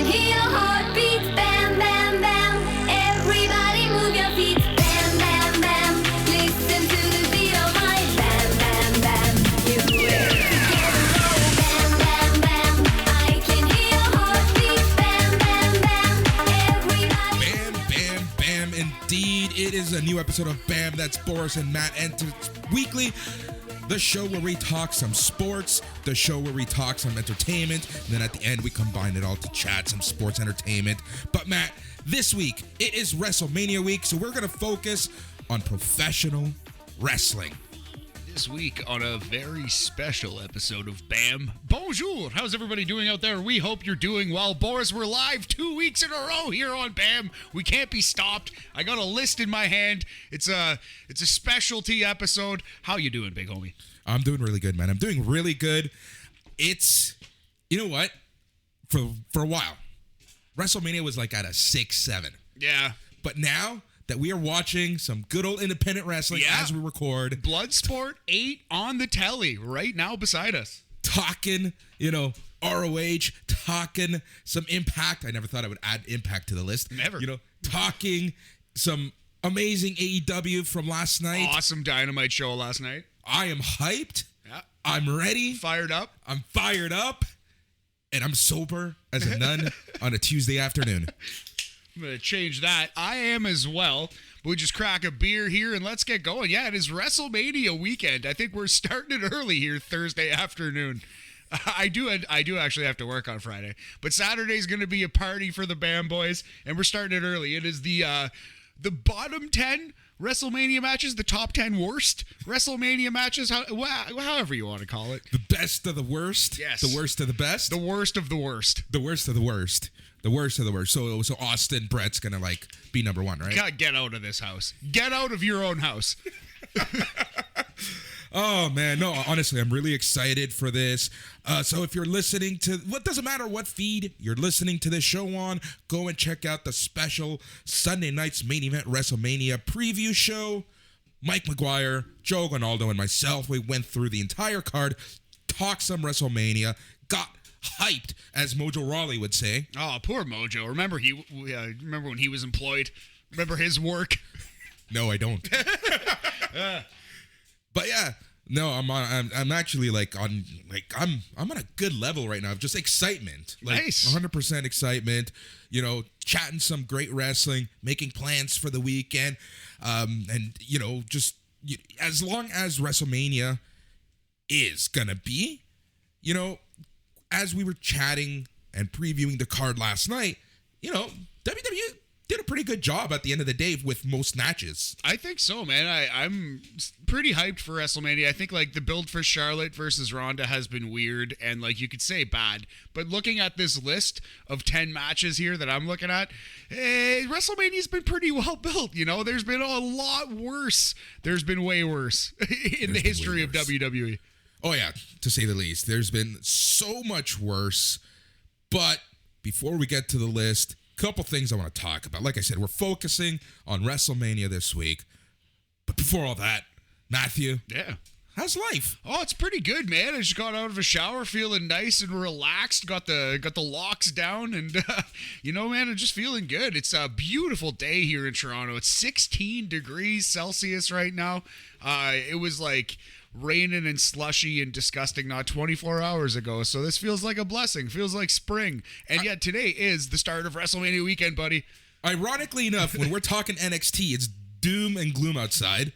can hear your heartbeat. Bam, bam, bam. Everybody move your feet. Bam, bam, bam. Listen to the beat of my bam, bam, bam. You will together. Oh, bam, bam, bam. I can hear your heartbeat. Bam, bam, bam. Everybody. Bam, bam, bam. Indeed, it is a new episode of Bam. That's Boris and Matt. And weekly, the show where we talk some sports, the show where we talk some entertainment, and then at the end we combine it all to chat some sports entertainment. But Matt, this week, it is Wrestlemania week, so we're going to focus on professional wrestling. This week on a very special episode of BAM. Bonjour! How's everybody doing out there? We hope you're doing well. Boris, we're live 2 weeks in a row here on BAM. We can't be stopped. I got a list in my hand. It's a specialty episode. How you doing, big homie? I'm doing really good, man. I'm doing really good. It's, you know what? For a while, WrestleMania was like at a 6-7. Yeah. But now that we are watching some good old independent wrestling as we record. Bloodsport 8 on the telly right now beside us. Talking, ROH, talking some Impact. I never thought I would add Impact to the list. Never. Talking some amazing AEW from last night. Awesome Dynamite show last night. I am hyped. Yeah. I'm ready. Fired up. I'm fired up. And I'm sober as a nun on a Tuesday afternoon. I'm going to change that. I am as well. We'll just crack a beer here and let's get going. Yeah, it is WrestleMania weekend. I think we're starting it early here Thursday afternoon. I do actually have to work on Friday. But Saturday's going to be a party for the BAM boys, and we're starting it early. It is the bottom 10 WrestleMania matches, the top 10 worst WrestleMania matches, however you want to call it. The best of the worst. Yes. The worst of the best. The worst of the worst. The worst of the worst. The worst of the worst. So Austin Brett's going to be number one, right? God, get out of this house. Get out of your own house. Oh, man. No, honestly, I'm really excited for this. So if you're listening to, what doesn't matter what feed you're listening to this show on, go and check out the special Sunday night's main event WrestleMania preview show. Mike McGuire, Joe Gonaldo, and myself, we went through the entire card, talked some WrestleMania, got hyped, as Mojo Rawley would say. Oh, poor Mojo. Remember when he was employed? Remember his work? No, I don't. But yeah, no, I'm actually on a good level right now of just excitement. Nice. 100% excitement, chatting some great wrestling, making plans for the weekend. And just as long as WrestleMania is gonna be, as we were chatting and previewing the card last night, WWE did a pretty good job at the end of the day with most matches. I think so, man. I'm pretty hyped for WrestleMania. I think the build for Charlotte versus Ronda has been weird and you could say bad. But looking at this list of 10 matches here that I'm looking at, WrestleMania's been pretty well built. There's been a lot worse. There's been way worse in the history of WWE. Oh, yeah, to say the least. There's been so much worse. But before we get to the list, a couple things I want to talk about. Like I said, we're focusing on WrestleMania this week. But before all that, Matthew. Yeah. How's life? Oh, it's pretty good, man. I just got out of a shower feeling nice and relaxed. Got the locks down and, man, I'm just feeling good. It's a beautiful day here in Toronto. It's 16 degrees Celsius right now. It was raining and slushy and disgusting not 24 hours ago. So this feels like a blessing. Feels like spring. And yet today is the start of WrestleMania weekend, buddy. Ironically enough, when we're talking NXT, it's doom and gloom outside.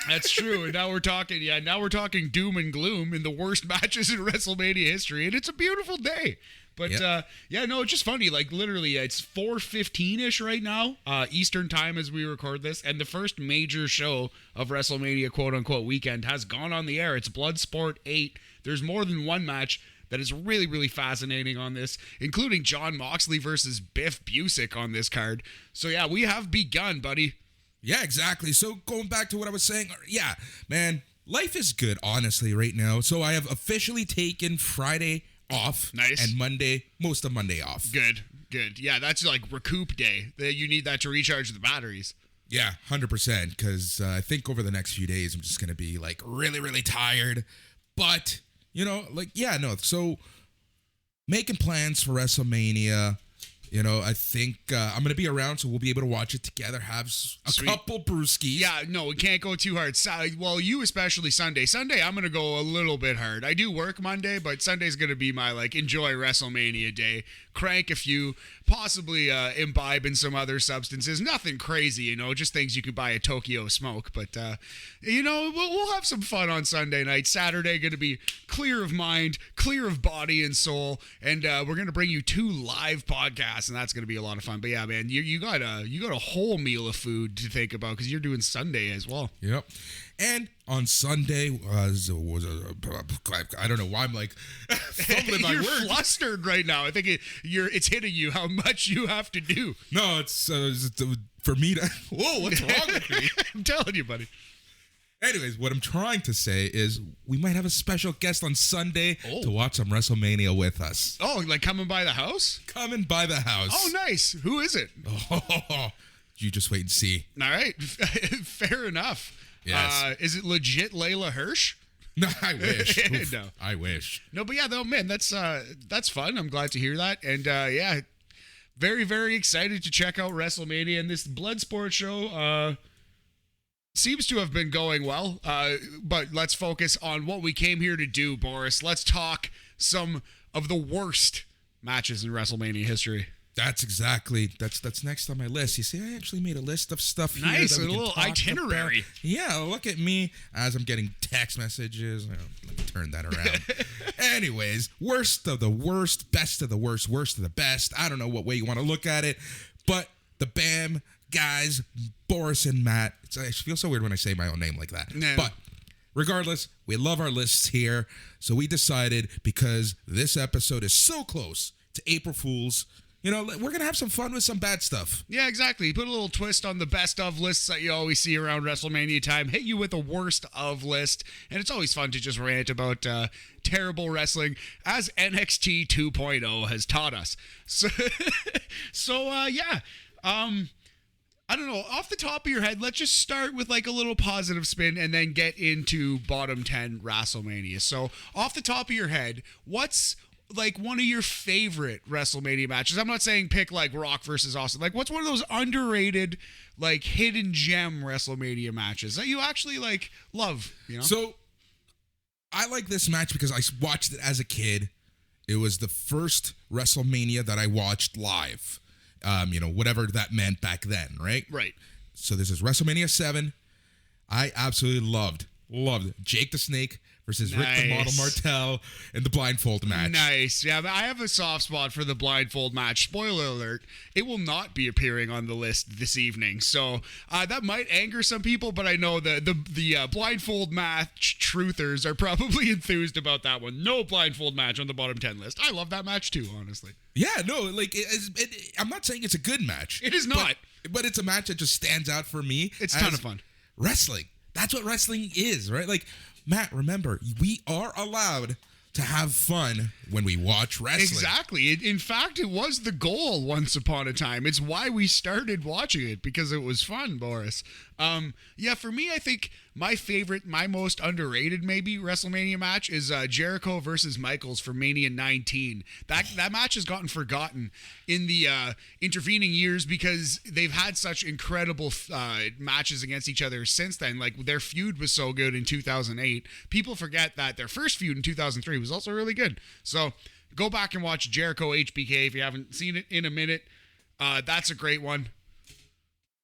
That's true. And now we're talking doom and gloom in the worst matches in WrestleMania history. And it's a beautiful day. But, it's just funny. Literally, it's 4:15-ish right now, Eastern time as we record this. And the first major show of WrestleMania, quote-unquote, weekend has gone on the air. It's Bloodsport 8. There's more than one match that is really, really fascinating on this, including Jon Moxley versus Biff Busick on this card. So, yeah, we have begun, buddy. Yeah, exactly. So, going back to what I was saying, yeah, man, life is good, honestly, right now. So, I have officially taken Friday off. Nice. And most of Monday off. Good. Yeah, that's recoup day. You need that to recharge the batteries. Yeah, 100%. Because I think over the next few days, I'm just going to be really, really tired. But, So making plans for WrestleMania. You know, I think I'm going to be around, so we'll be able to watch it together, have a Sweet. couple brewskis. Yeah, no, we can't go too hard. Well, you especially Sunday. Sunday, I'm going to go a little bit hard. I do work Monday, but Sunday's going to be my, enjoy WrestleMania day. Crank a few, possibly imbibe in some other substances. Nothing crazy, just things you could buy at Tokyo Smoke. But, we'll have some fun on Sunday night. Saturday, going to be clear of mind, clear of body and soul. And we're going to bring you 2 live podcasts, and that's going to be a lot of fun. But yeah, man, you got a whole meal of food to think about because you're doing Sunday as well. Yep. And on Sunday I don't know why I'm fumbling my You're words. flustered right now. I think it's hitting you how much you have to do. No, it's for me to. Whoa, what's wrong with me? I'm telling you, buddy. Anyways, what I'm trying to say is we might have a special guest on Sunday Oh. to watch some WrestleMania with us. Oh, coming by the house? Coming by the house. Oh, nice. Who is it? Oh, you just wait and see. All right. Fair enough. Yes. Is it legit Layla Hirsch? No, I wish. Oof, No. I wish. No, but yeah, though, man, that's fun. I'm glad to hear that. And yeah, very, very excited to check out WrestleMania. And this Bloodsport show seems to have been going well. But let's focus on what we came here to do, Boris. Let's talk some of the worst matches in WrestleMania history. That's next on my list. You see, I actually made a list of stuff here. Nice, that we a can little talk itinerary. about. Yeah, look at me as I'm getting text messages. Let me turn that around. Anyways, worst of the worst, best of the worst, worst of the best. I don't know what way you want to look at it, but the BAM guys, Boris and Matt. I feel so weird when I say my own name like that. No. But regardless, we love our lists here. So we decided, because this episode is so close to April Fool's, we're going to have some fun with some bad stuff. Yeah, exactly. Put a little twist on the best of lists that you always see around WrestleMania time. Hit you with a worst of list. And it's always fun to just rant about terrible wrestling, as NXT 2.0 has taught us. So yeah. I don't know. Off the top of your head, let's just start with a little positive spin and then get into bottom 10 WrestleMania. So off the top of your head, what's one of your favorite WrestleMania matches? I'm not saying pick Rock versus Austin. What's one of those underrated, hidden gem WrestleMania matches that you actually love? So I like this match because I watched it as a kid. It was the first WrestleMania that I watched live. Whatever that meant back then, right? Right. So this is WrestleMania 7. I absolutely loved Jake the Snake versus Rick the Model Martel in the blindfold match. Nice. Yeah, but I have a soft spot for the blindfold match. Spoiler alert, it will not be appearing on the list this evening. So that might anger some people, but I know the blindfold match truthers are probably enthused about that one. No blindfold match on the bottom 10 list. I love that match too, honestly. Yeah, no, I'm not saying it's a good match. It is not. But it's a match that just stands out for me. It's a ton of fun. Wrestling. That's what wrestling is, right? Matt, remember, we are allowed to have fun when we watch wrestling. Exactly. In fact, it was the goal once upon a time. It's why we started watching it, because it was fun, Boris. Yeah, for me, I think my favorite, my most underrated maybe WrestleMania match is Jericho versus Michaels for Mania 19. That match has gotten forgotten in the intervening years because they've had such incredible matches against each other since then. Their feud was so good in 2008. People forget that their first feud in 2003 was also really good. So go back and watch Jericho HBK if you haven't seen it in a minute. That's a great one.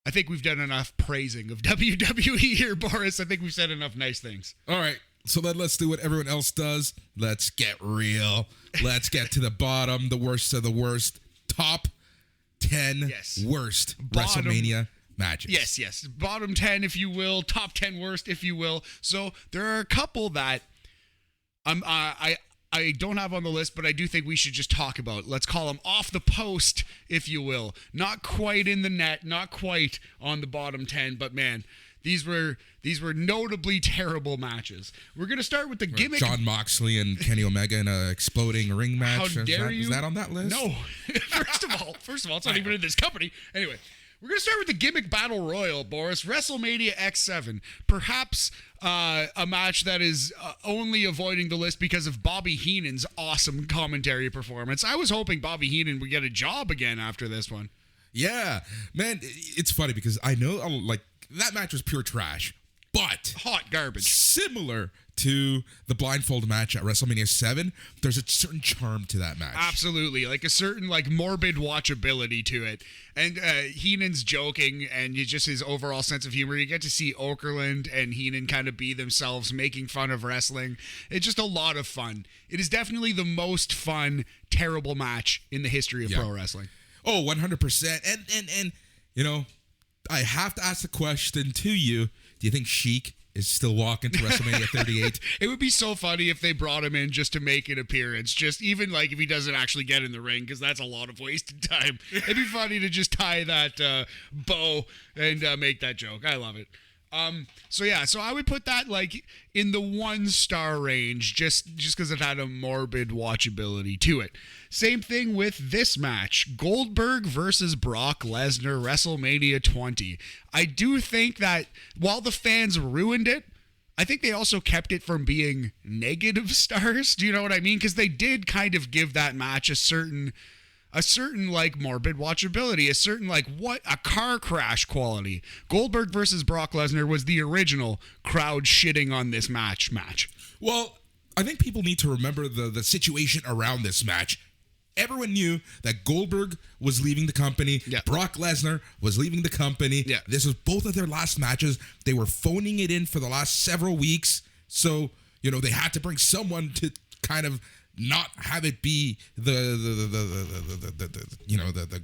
I think we've done enough praising of WWE here, Boris. I think we've said enough nice things. All right. So let's do what everyone else does. Let's get real. Let's get to the bottom, the worst of the worst. Top 10 worst WrestleMania matches. Yes. Bottom 10, if you will. Top 10 worst, if you will. So there are a couple that I don't have on the list, but I do think we should just talk about. Let's call them off the post, if you will. Not quite in the net, not quite on the bottom 10, but man, these were notably terrible matches. We're going to start with the gimmick. John Moxley and Kenny Omega in an exploding ring match. How dare you? Is that on that list? No. First of all, it's not even in this company. Anyway, We're going to start with the gimmick battle royal, Boris. WrestleMania X7. Perhaps a match that is only avoiding the list because of Bobby Heenan's awesome commentary performance. I was hoping Bobby Heenan would get a job again after this one. Yeah, man, it's funny because I know, like, that match was pure trash, but hot garbage. Similar to the blindfold match at WrestleMania 7, there's a certain charm to that match. Absolutely, like a certain like morbid watchability to it. And Heenan's joking, and just his overall sense of humor. You get to see Okerlund and Heenan kind of be themselves, making fun of wrestling. It's just a lot of fun. It is definitely the most fun, terrible match in the history of pro wrestling. Oh, 100%. And you know, I have to ask the question to you. Do you think Sheik is still walking to WrestleMania 38? It would be so funny if they brought him in just to make an appearance. Just even like if he doesn't actually get in the ring, because that's a lot of wasted time. It'd be funny to just tie that bow and make that joke. I love it. So I would put that like in the 1-star range just because it had a morbid watchability to it. Same thing with this match, Goldberg versus Brock Lesnar, WrestleMania 20. I do think that while the fans ruined it, I think they also kept it from being negative stars. Do you know what I mean? Because they did kind of give that match a certain like morbid watchability, a certain like a car crash quality. Goldberg versus Brock Lesnar was the original crowd shitting on this match. Well, I think people need to remember the situation around this match. Everyone knew that Goldberg was leaving the company. Yeah. Brock Lesnar was leaving the company. Yeah. This was both of their last matches. They were phoning it in for the last several weeks. So, you know, they had to bring someone to kind of not have it be the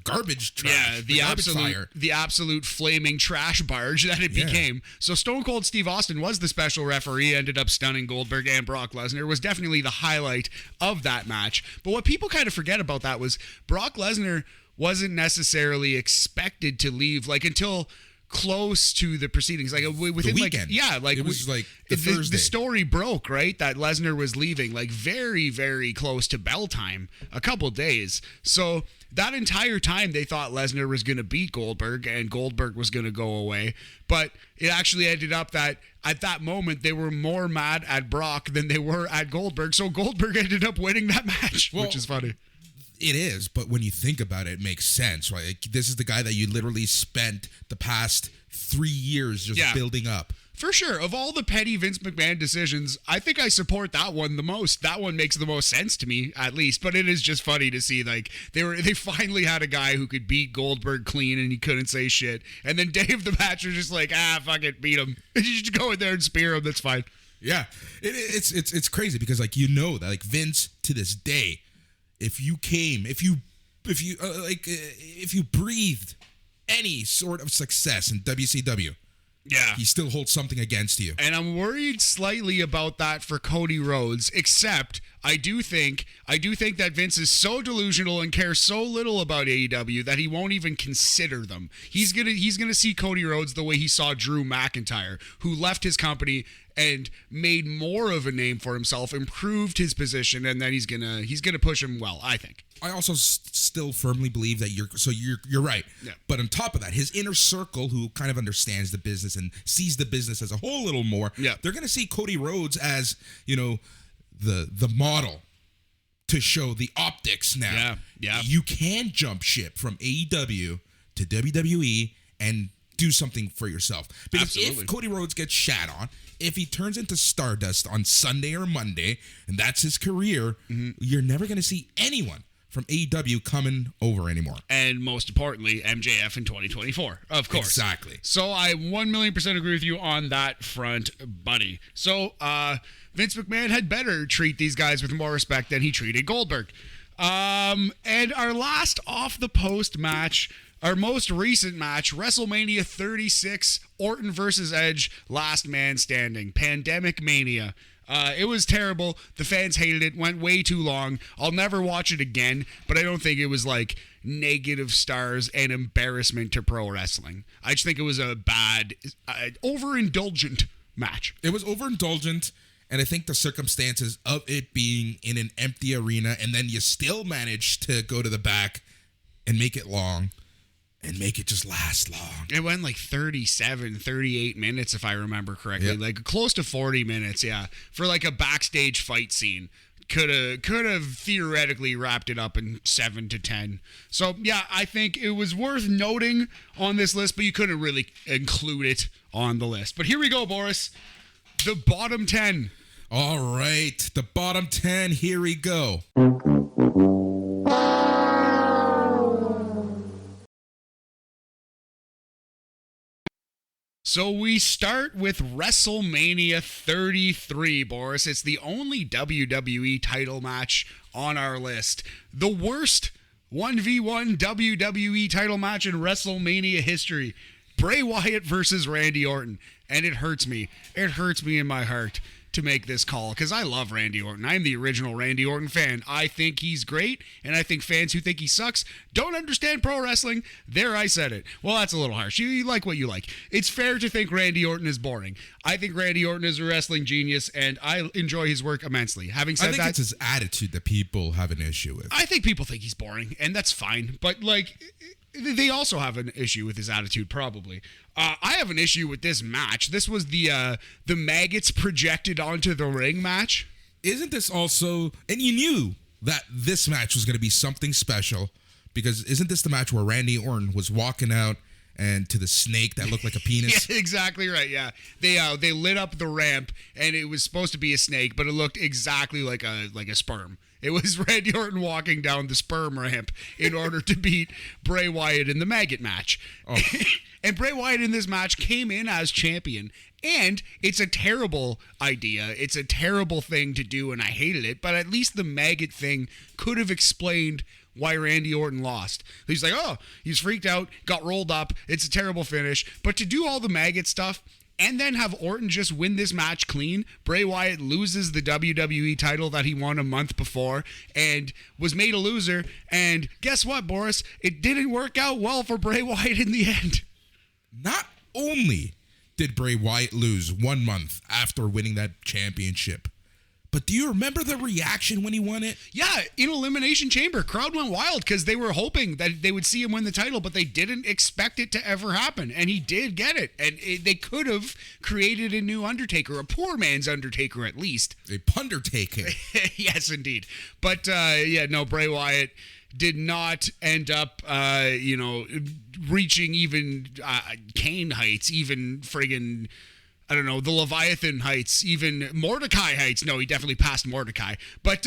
garbage trash. Yeah, the absolute flaming trash barge that it became. So Stone Cold Steve Austin was the special referee, ended up stunning Goldberg and Brock Lesnar. It was definitely the highlight of that match. But what people kind of forget about that was Brock Lesnar wasn't necessarily expected to leave like until close to the proceedings, like within the weekend. Like it was like the Thursday. The story broke, right, that Lesnar was leaving like very, very close to bell time, a couple days. So that entire time they thought Lesnar was going to beat Goldberg and Goldberg was going to go away, but it actually ended up that at that moment they were more mad at Brock than they were at Goldberg. So Goldberg ended up winning that match, which is funny. It is, but when you think about it, it makes sense, right? Like, this is the guy that you literally spent the past 3 years just building up. For sure. Of all the petty Vince McMahon decisions, I think I support that one the most. That one makes the most sense to me, at least. But it is just funny to see, like, they finally had a guy who could beat Goldberg clean and he couldn't say shit. And then day of the match was just like, fuck it, beat him. You just go in there and spear him. That's fine. Yeah. It's crazy because, like, you know that, like, Vince, to this day, if you breathed any sort of success in WCW, he still holds something against you. And I'm worried slightly about that for Cody Rhodes, except I do think that Vince is so delusional and cares so little about AEW that he won't even consider them. He's gonna see Cody Rhodes the way he saw Drew McIntyre, who left his company and made more of a name for himself, improved his position, and then he's gonna push him well, I think. I also still firmly believe that you're right. Yeah. But on top of that, his inner circle, who kind of understands the business and sees the business as a whole a little more, they're gonna see Cody Rhodes as, you know, the model to show the optics now. Yeah. You can jump ship from AEW to WWE and do something for yourself. Because if Cody Rhodes gets shat on, if he turns into Stardust on Sunday or Monday, and that's his career, you're never going to see anyone from AEW coming over anymore. And most importantly, MJF in 2024, of course. Exactly. So I 1,000,000% agree with you on that front, buddy. So Vince McMahon had better treat these guys with more respect than he treated Goldberg. And our last off-the-post match, our most recent match, WrestleMania 36, Orton versus Edge, Last Man Standing, Pandemic Mania. It was terrible. The fans hated it. Went way too long. I'll never watch it again, but I don't think it was like negative stars and embarrassment to pro wrestling. I just think it was a bad, overindulgent match. It was overindulgent, and I think the circumstances of it being in an empty arena and then you still manage to go to the back and make it long. and make it just last long. It went like 37, 38 minutes, if I remember correctly. Yep. Like close to 40 minutes, yeah. For like a backstage fight scene. Could have theoretically wrapped it up in 7 to 10. So, yeah, I think it was worth noting on this list, but you couldn't really include it on the list. But here we go, Boris. The bottom 10. All right, the bottom 10, here we go. So we start with WrestleMania 33, Boris. It's the only WWE title match on our list. The worst 1v1 WWE title match in WrestleMania history. Bray Wyatt versus Randy Orton. And it hurts me. It hurts me in my heart to make this call because I love Randy Orton. I'm the original Randy Orton fan. I think he's great, and I think fans who think he sucks don't understand pro wrestling. There, I said it. Well, that's a little harsh. You like what you like. It's fair to think Randy Orton is boring. I think Randy Orton is a wrestling genius, and I enjoy his work immensely. Having said I think that, it's his attitude that people have an issue with. I think people think he's boring, and that's fine. But, like, they also have an issue with his attitude, probably. I have an issue with this match. This was the maggots projected onto the ring match. Isn't this also, and you knew that this match was going to be something special, because isn't this the match where Randy Orton was walking out and to the snake that looked like a penis? Yeah, exactly right. Yeah, they lit up the ramp, and it was supposed to be a snake, but it looked exactly like a sperm. It was Randy Orton walking down the sperm ramp in order to beat Bray Wyatt in the maggot match. Oh. And Bray Wyatt in this match came in as champion. And it's a terrible idea. It's a terrible thing to do, and I hated it. But at least the maggot thing could have explained why Randy Orton lost. He's like, oh, he's freaked out, got rolled up. It's a terrible finish. But to do all the maggot stuff and then have Orton just win this match clean, Bray Wyatt loses the WWE title that he won a month before and was made a loser. And guess what, Boris? It didn't work out well for Bray Wyatt in the end. Not only did Bray Wyatt lose 1 month after winning that championship, but do you remember the reaction when he won it? Yeah, in Elimination Chamber, crowd went wild because they were hoping that they would see him win the title, but they didn't expect it to ever happen, and he did get it. And they could have created a new Undertaker, a poor man's Undertaker at least. A pundertaker. Yes, indeed. But Bray Wyatt did not end up, reaching even Kane heights, even friggin', I don't know, the Leviathan heights, even Mordecai heights. No, he definitely passed Mordecai. But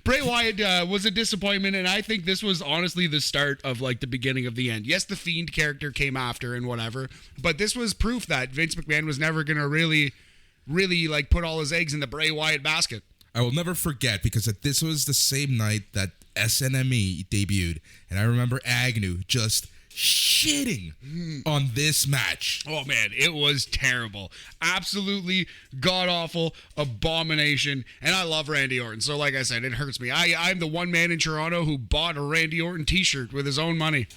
Bray Wyatt was a disappointment, and I think this was honestly the start of, like, the beginning of the end. Yes, the Fiend character came after and whatever, but this was proof that Vince McMahon was never going to really, like, put all his eggs in the Bray Wyatt basket. I will never forget, because this was the same night that SNME debuted, and I remember Agnew just shitting on this match. Oh man, it was terrible. Absolutely god-awful abomination. And I love Randy Orton, so like I said, it hurts me. I'm the one man in Toronto who bought a Randy Orton t-shirt with his own money.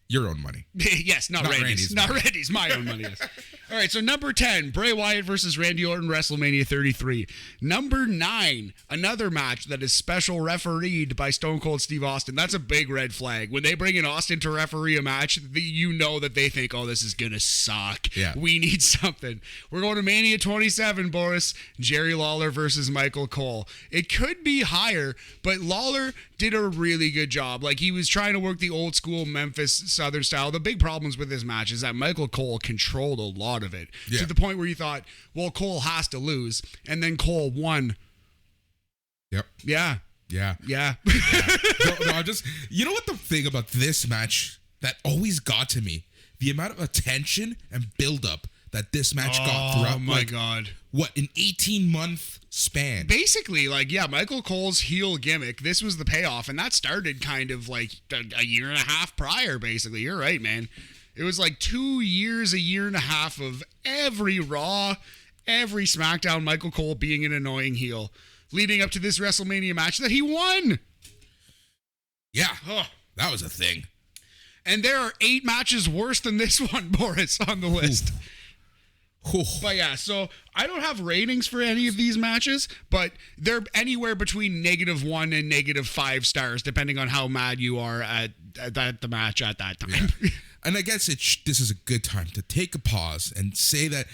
Your own money. Yes, not Randy's. Not money. Randy's, my own money, yes. All right, so number 10, Bray Wyatt versus Randy Orton, WrestleMania 33. Number 9, another match that is special refereed by Stone Cold Steve Austin. That's a big red flag. When they bring in Austin to referee a match, you know that they think, oh, this is going to suck. Yeah. We need something. We're going to Mania 27, Boris. Jerry Lawler versus Michael Cole. It could be higher, but Lawler did a really good job. Like, he was trying to work the old school Memphis Southern style. The big problems with this match is that Michael Cole controlled a lot of it, to the point where you thought, well, Cole has to lose, and then Cole won. Yep. Yeah. No, you know what the thing about this match that always got to me? The amount of attention and buildup that this match got throughout. Oh my God. What, an 18-month span? Basically, Michael Cole's heel gimmick, this was the payoff, and that started kind of like a year and a half prior, basically. You're right, man. It was like 2 years, a year and a half of every Raw, every SmackDown, Michael Cole being an annoying heel, leading up to this WrestleMania match that he won. Yeah, that was a thing. And there are 8 matches worse than this one, Boris, on the list. But yeah, so I don't have ratings for any of these matches, but they're anywhere between -1 and -5 stars, depending on how mad you are at the match at that time. Yeah. And I guess this is a good time to take a pause and say that,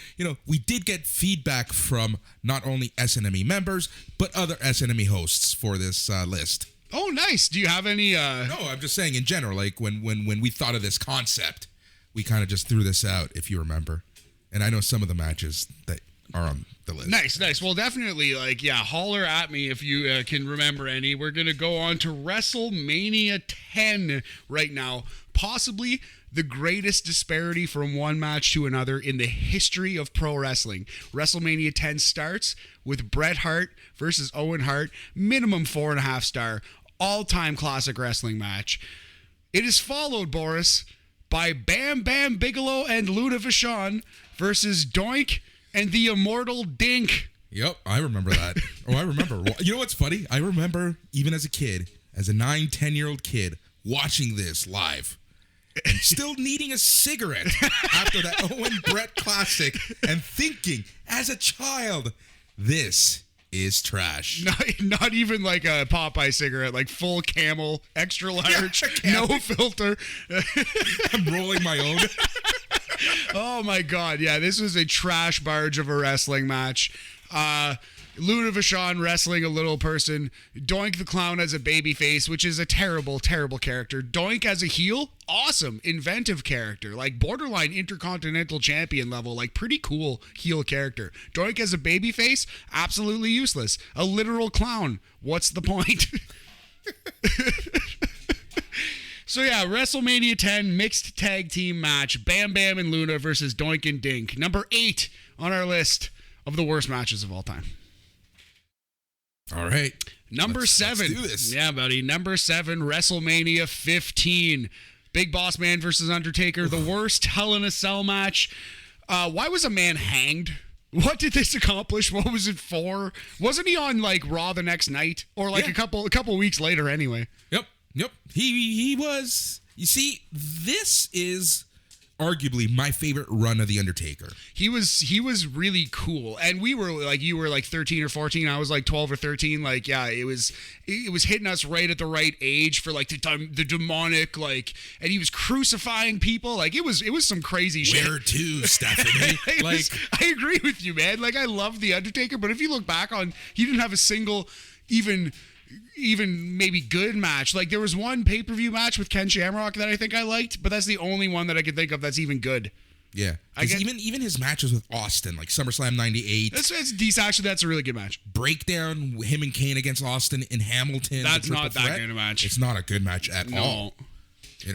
we did get feedback from not only SNME members, but other SNME hosts for this list. Oh, nice. Do you have any... No, I'm just saying in general, like when we thought of this concept, we kind of just threw this out, if you remember. And I know some of the matches that are on the list. Nice. Well, definitely, holler at me if you can remember any. We're going to go on to WrestleMania 10 right now. Possibly the greatest disparity from one match to another in the history of pro wrestling. WrestleMania 10 starts with Bret Hart versus Owen Hart, minimum 4.5 star, all-time classic wrestling match. It is followed, Boris, by Bam Bam Bigelow and Luna Vachon versus Doink and the Immortal Dink. Yep, I remember that. I remember. You know what's funny? I remember even as a kid, as a 9-10-year-old kid, watching this live and still needing a cigarette after that Owen Brett classic and thinking, as a child, this is trash. Not even like a Popeye cigarette, like full Camel, extra large, no filter. I'm rolling my own. Oh my God. Yeah, this was a trash barge of a wrestling match. Luna Vachon wrestling a little person. Doink the Clown as a babyface, which is a terrible, terrible character. Doink as a heel, awesome, inventive character. Like borderline intercontinental champion level, like pretty cool heel character. Doink as a babyface, absolutely useless. A literal clown. What's the point? So yeah, WrestleMania 10 mixed tag team match. Bam Bam and Luna versus Doink and Dink. Number 8 on our list of the worst matches of all time. All right. Number 7. Let's do this. Yeah, buddy. Number 7, WrestleMania 15. Big Boss Man versus Undertaker. The worst Hell in a Cell match. Why was a man hanged? What did this accomplish? What was it for? Wasn't he on like Raw the next night? Or like a couple weeks later anyway? Yep. He was. You see, this is arguably my favorite run of The Undertaker. He was really cool. And we were like, you were like 13 or 14. I was like 12 or 13. Like, yeah, it was hitting us right at the right age for like the demonic, like, and he was crucifying people. Like it was some crazy shit. Where to, Stephanie? I agree with you, man. Like I love The Undertaker, but if you look back on, he didn't have a single even maybe good match. Like there was one pay-per-view match with Ken Shamrock that I think I liked, but that's the only one that I could think of that's even good. Yeah, even his matches with Austin, like SummerSlam '98. That's decent. Actually, that's a really good match. Breakdown, him and Kane against Austin in Hamilton. That's not that good a match. It's not a good match at all.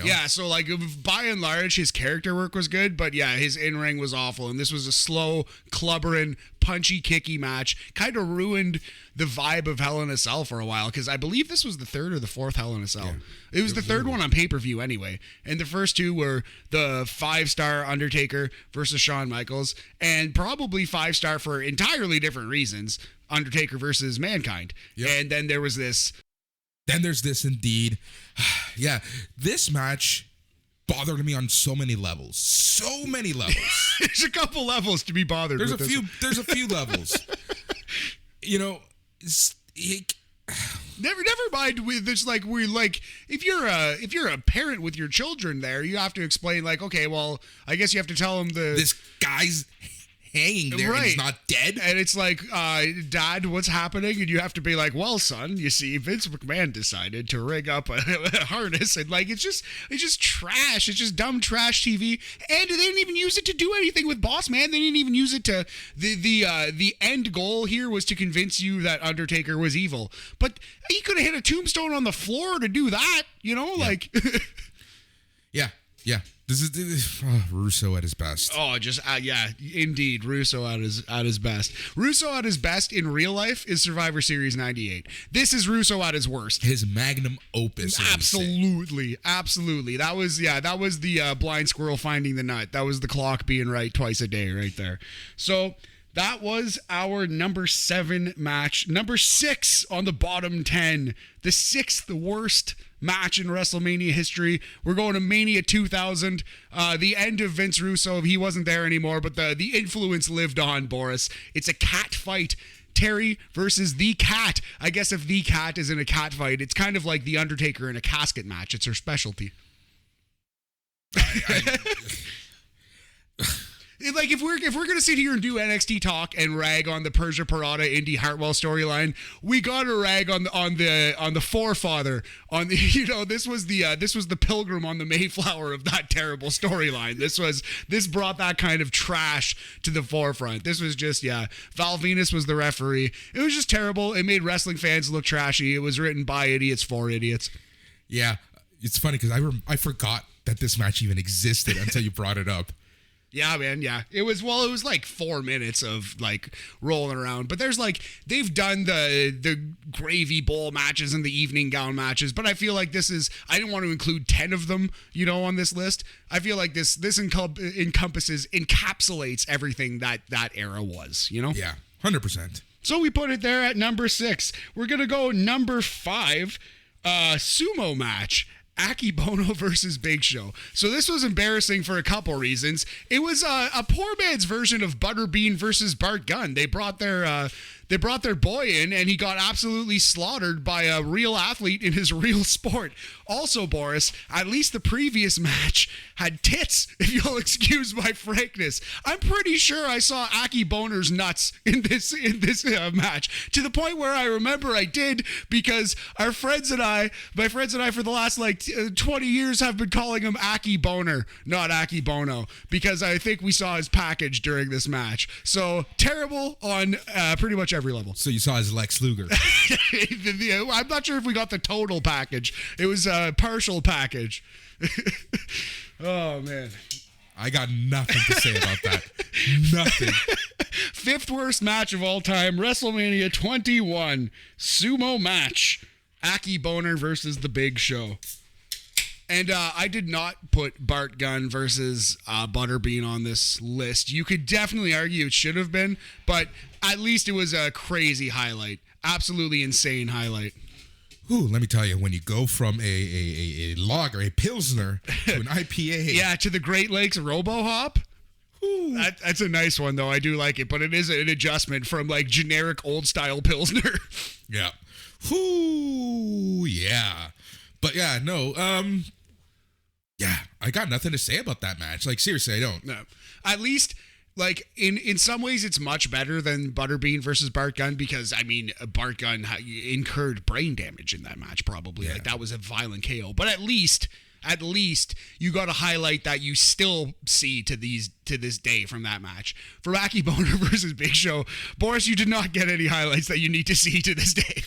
Yeah, so like by and large, his character work was good, but yeah, his in-ring was awful, and this was a slow, clubbering, punchy, kicky match. Kind of ruined the vibe of Hell in a Cell for a while, because I believe this was the 3rd or the 4th Hell in a Cell. Yeah. It was the 3rd one on pay-per-view anyway, and the first 2 were the 5-star Undertaker versus Shawn Michaels, and probably 5-star for entirely different reasons, Undertaker versus Mankind. Yep. And then there was this... Then there's this indeed. Yeah, this match bothered me on so many levels. So many levels. There's a couple levels to be bothered with. There's a few levels. Never mind with this. Like if you're a parent with your children there, you have to explain like, okay, well, I guess you have to tell them this guy's hanging there and he's not dead, and it's like, Dad, what's happening? And you have to be like, well, son, you see, Vince McMahon decided to rig up a harness, and like it's just trash. It's just dumb trash TV, and they didn't even use it to do anything with Boss Man. They didn't even use it to the end goal here was to convince you that Undertaker was evil, but he could have hit a tombstone on the floor to do that, like yeah. This is Russo at his best. Oh, just yeah, indeed, Russo at his best. Russo at his best in real life is Survivor Series '98. This is Russo at his worst. His magnum opus. Absolutely. That was the blind squirrel finding the nut. That was the clock being right twice a day, right there. So That was our number 7 match. Number 6 on the bottom 10. The 6th worst match in WrestleMania history. We're going to Mania 2000. The end of Vince Russo. He wasn't there anymore, but the influence lived on, Boris. It's a cat fight. Terry versus the Cat. I guess if the Cat is in a cat fight, it's kind of like the Undertaker in a casket match. It's her specialty. Like if we're gonna sit here and do NXT talk and rag on the Persia Parada Indy Hartwell storyline, we gotta rag on the forefather, on the this was the Pilgrim on the Mayflower of that terrible storyline. This brought that kind of trash to the forefront. This was just Val Venus was the referee. It was just terrible. It made wrestling fans look trashy. It was written by idiots for idiots. Yeah, it's funny because I forgot that this match even existed until you brought it up. Yeah, man, yeah. It was like 4 minutes of like rolling around. But there's like they've done the gravy bowl matches and the evening gown matches, but I feel like I didn't want to include 10 of them, on this list. I feel like this encapsulates everything that era was, Yeah, 100%. So we put it there at number 6. We're going to go number 5, sumo match. Aki Bono versus Big Show. So this was embarrassing for a couple reasons. It was a poor man's version of Butterbean versus Bart Gunn. They brought their boy in, and he got absolutely slaughtered by a real athlete in his real sport. Also, Boris, at least the previous match had tits, if you'll excuse my frankness. I'm pretty sure I saw Aki Boner's nuts in this match, to the point where I remember I did, because my friends and I for the last 20 years have been calling him Aki Boner, not Aki Bono, because I think we saw his package during this match. So terrible on pretty much every level. So you saw his Lex Luger. I'm not sure if we got the total package. It was a partial package. Oh, man. I got nothing to say about that. Nothing. 5th worst match of all time, WrestleMania 21, sumo match. Aki Boner versus The Big Show. And I did not put Bart Gunn versus Butterbean on this list. You could definitely argue it should have been, but at least it was a crazy highlight. Absolutely insane highlight. Ooh, let me tell you, when you go from a lager, a Pilsner, to an IPA. Yeah, to the Great Lakes Robohop. That's a nice one, though. I do like it, but it is an adjustment from like generic old-style Pilsner. Yeah. Ooh, yeah. But yeah, no, yeah, I got nothing to say about that match. Like, seriously, I don't. No. At least, like, in some ways, it's much better than Butterbean versus Bart Gunn, because, I mean, Bart Gunn incurred brain damage in that match, probably. Yeah. Like, that was a violent KO. But at least you got to highlight that you still see to this day from that match. For Aki Boner versus Big Show, Boris, you did not get any highlights that you need to see to this day.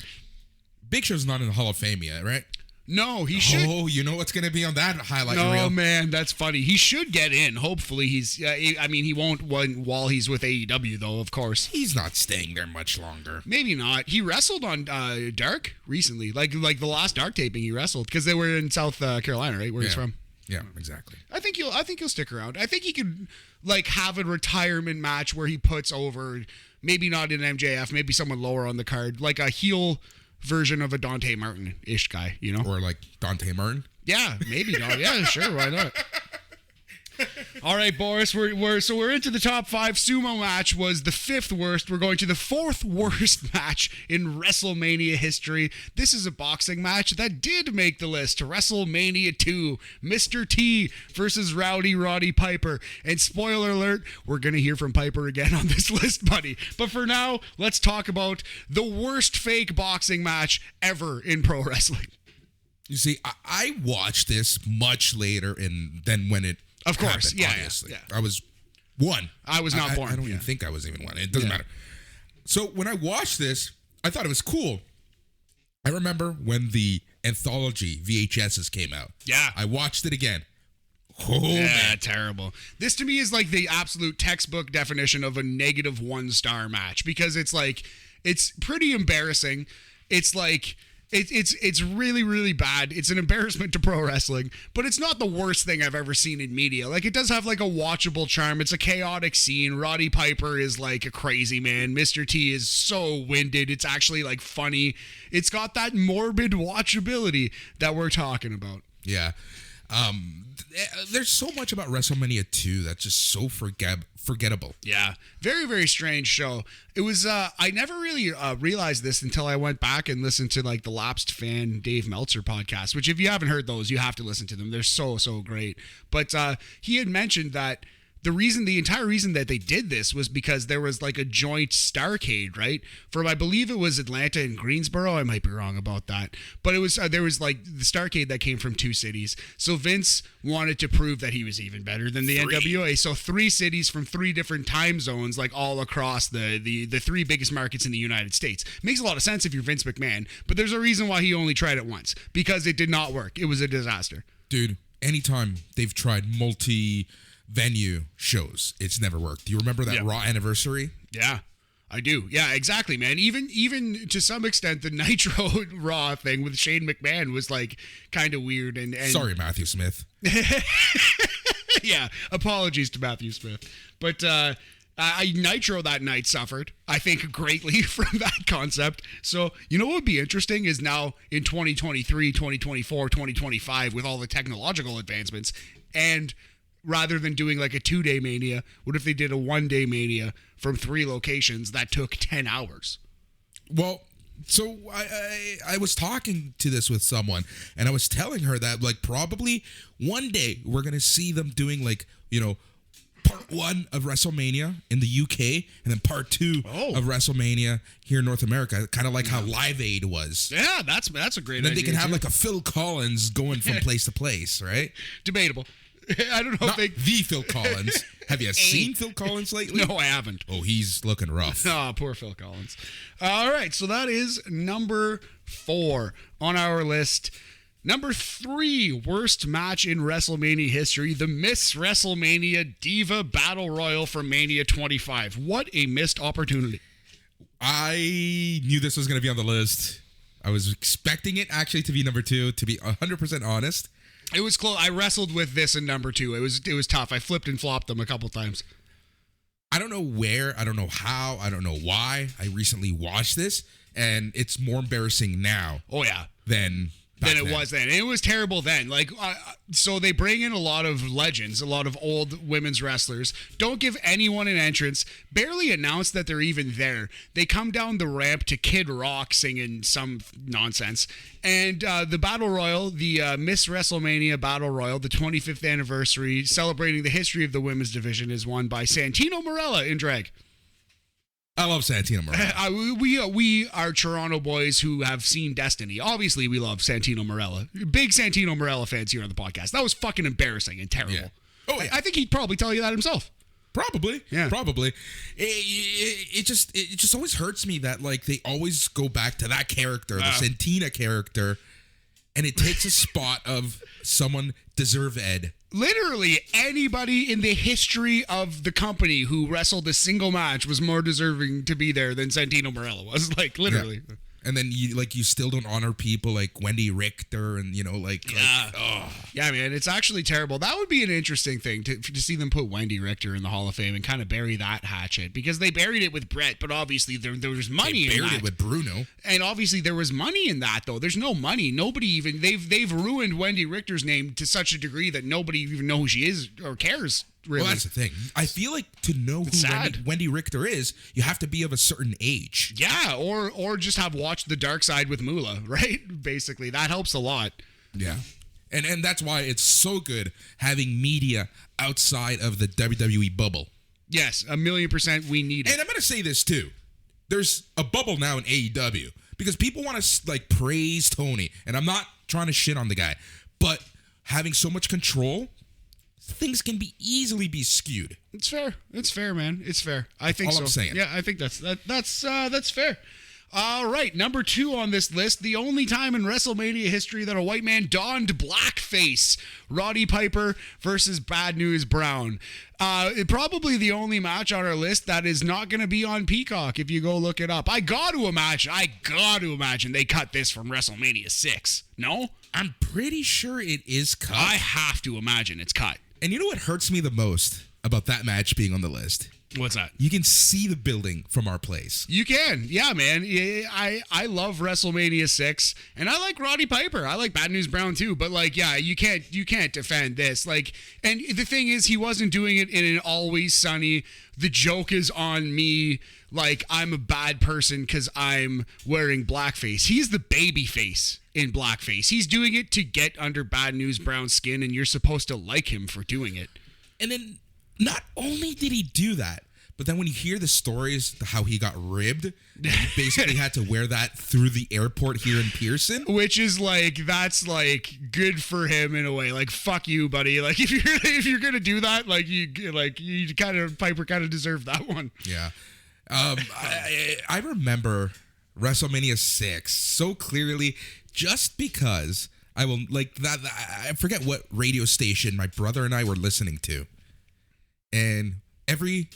Big Show's not in the Hall of Fame yet, right? No, he should. Oh, you know what's going to be on that highlight reel? Oh, man, that's funny. He should get in. Hopefully, he won't while he's with AEW, though, of course. He's not staying there much longer. Maybe not. He wrestled on Dark recently. Like the last Dark taping he wrestled, because they were in South Carolina, right, where he's from. Yeah, exactly. I think he'll stick around. I think he could have a retirement match where he puts over, maybe not an MJF, maybe someone lower on the card, like a heel version of a Dante Martin-ish guy, Or like Dante Martin? Yeah, maybe not. Yeah, sure, why not? All right, Boris, we're into the top 5. Sumo match was the 5th worst. We're going to the 4th worst match in WrestleMania history. This is a boxing match that did make the list. WrestleMania 2, Mr. T versus Rowdy Roddy Piper. And spoiler alert, we're going to hear from Piper again on this list, buddy. But for now, let's talk about the worst fake boxing match ever in pro wrestling. You see, I watched this much later than when it Of course, happened, obviously. I was 1. I was not born. I don't even think I was even 1. It doesn't matter. So when I watched this, I thought it was cool. I remember when the anthology VHSs came out. Yeah. I watched it again. Oh, yeah, man. terrible. This to me is like the absolute textbook definition of a negative 1-star match, because it's pretty embarrassing. It's like It's really, really bad. It's an embarrassment to pro wrestling, but it's not the worst thing I've ever seen in media. Like, it does have like a watchable charm. It's a chaotic scene. Roddy Piper is like a crazy man. Mr. T is so winded. It's actually like funny. It's got that morbid watchability that we're talking about. Yeah. There's so much about WrestleMania 2 that's just so forgettable. Yeah. Very, very strange show. It was, I never really realized this until I went back and listened to like the Lapsed Fan Dave Meltzer podcast, which if you haven't heard those, you have to listen to them. They're so, so great. But he had mentioned that the entire reason that they did this was because there was like a joint Starcade, right? From, I believe it was Atlanta and Greensboro. I might be wrong about that. But it was, there was like the Starcade that came from 2 cities. So Vince wanted to prove that he was even better than the NWA. So 3 cities from 3 different time zones, like all across the 3 biggest markets in the United States. Makes a lot of sense if you're Vince McMahon, but there's a reason why he only tried it once, because it did not work. It was a disaster. Dude, anytime they've tried multi-venue shows, it's never worked. Do you remember that Raw anniversary? Yeah, I do. Yeah, exactly, man. Even to some extent, the Nitro Raw thing with Shane McMahon was like kind of weird. And sorry, Matthew Smith. Yeah, apologies to Matthew Smith. But Nitro that night suffered, I think, greatly from that concept. So, you know what would be interesting is now in 2023, 2024, 2025, with all the technological advancements, and rather than doing like a 2-day Mania, what if they did a 1-day Mania from 3 locations that took 10 hours? Well, so I was talking to this with someone, and I was telling her that like probably one day we're going to see them doing like, you know, part 1 of WrestleMania in the UK and then part 2 of WrestleMania here in North America, kind of like how Live Aid was. Yeah, that's a great idea. And then they can have like a Phil Collins going from place to place, right? Debatable. I don't know Not if the Phil Collins. Have you seen Phil Collins lately? No, I haven't. Oh, he's looking rough. Oh, poor Phil Collins. All right, so that is number 4 on our list. Number 3, worst match in WrestleMania history, the Miss WrestleMania Diva Battle Royal for Mania 25. What a missed opportunity. I knew this was going to be on the list. I was expecting it actually to be number 2, to be 100% honest. It was close. I wrestled with this in number 2. It was tough. I flipped and flopped them a couple times. I don't know where, I don't know how, I don't know why. I recently watched this, and it's more embarrassing now. Oh, yeah. Than it was then. And it was terrible then. Like, so they bring in a lot of legends, a lot of old women's wrestlers. Don't give anyone an entrance. Barely announce that they're even there. They come down the ramp to Kid Rock singing some nonsense. And the Battle Royal, the Miss WrestleMania Battle Royal, the 25th anniversary, celebrating the history of the women's division, is won by Santino Marella in drag. I love Santino Marella. We are Toronto boys who have seen Destiny. Obviously, we love Santino Marella. Big Santino Marella fans here on the podcast. That was fucking embarrassing and terrible. Yeah. Oh, yeah. I think he'd probably tell you that himself. Probably. Yeah. Probably. It just always hurts me that like they always go back to that character, the Santina character, and it takes a spot of someone deserve Ed. Literally anybody in the history of the company who wrestled a single match was more deserving to be there than Santino Marella was. Like, literally. Yeah. And then you still don't honor people like Wendy Richter and Yeah, man, it's actually terrible. That would be an interesting thing to see them put Wendy Richter in the Hall of Fame and kind of bury that hatchet, because they buried it with Brett, but obviously there was money in that. They buried it with Bruno. And obviously there was money in that, though. There's no money. Nobody even they've ruined Wendy Richter's name to such a degree that nobody even knows who she is or cares. Really. Well, that's the thing. I feel like to know who Wendy Richter is, you have to be of a certain age. Yeah, or just have watched The Dark Side with Moolah, right? Basically, that helps a lot. Yeah. And that's why it's so good having media outside of the WWE bubble. Yes, 1,000,000% we need it. And I'm going to say this too. There's a bubble now in AEW because people want to like praise Tony, and I'm not trying to shit on the guy, but having so much control, things can easily be skewed. It's fair. It's fair, man. It's fair. I think all so. I'm saying. Yeah, I think that's fair. All right, number 2 on this list, the only time in WrestleMania history that a white man donned blackface. Roddy Piper versus Bad News Brown. Probably the only match on our list that is not going to be on Peacock if you go look it up. I got to imagine they cut this from WrestleMania 6. No? I'm pretty sure it is cut. I have to imagine it's cut. And you know what hurts me the most about that match being on the list? What's that? You can see the building from our place. You can. Yeah, man. I love WrestleMania 6, and I like Roddy Piper. I like Bad News Brown too, but like, yeah, you can't defend this. Like, and the thing is, he wasn't doing it in an Always Sunny, the joke is on me, like I'm a bad person because I'm wearing blackface. He's the baby face in blackface. He's doing it to get under Bad News Brown's skin, and you're supposed to like him for doing it. And then not only did he do that, but then when you hear the stories, how he got ribbed, he basically had to wear that through the airport here in Pearson. Which is like, that's like good for him in a way. Like, fuck you, buddy. Like, if you're gonna do that, you kind of, Piper kind of deserved that one. Yeah. I remember WrestleMania 6 so clearly, just because I will like that. I forget what radio station my brother and I were listening to, and every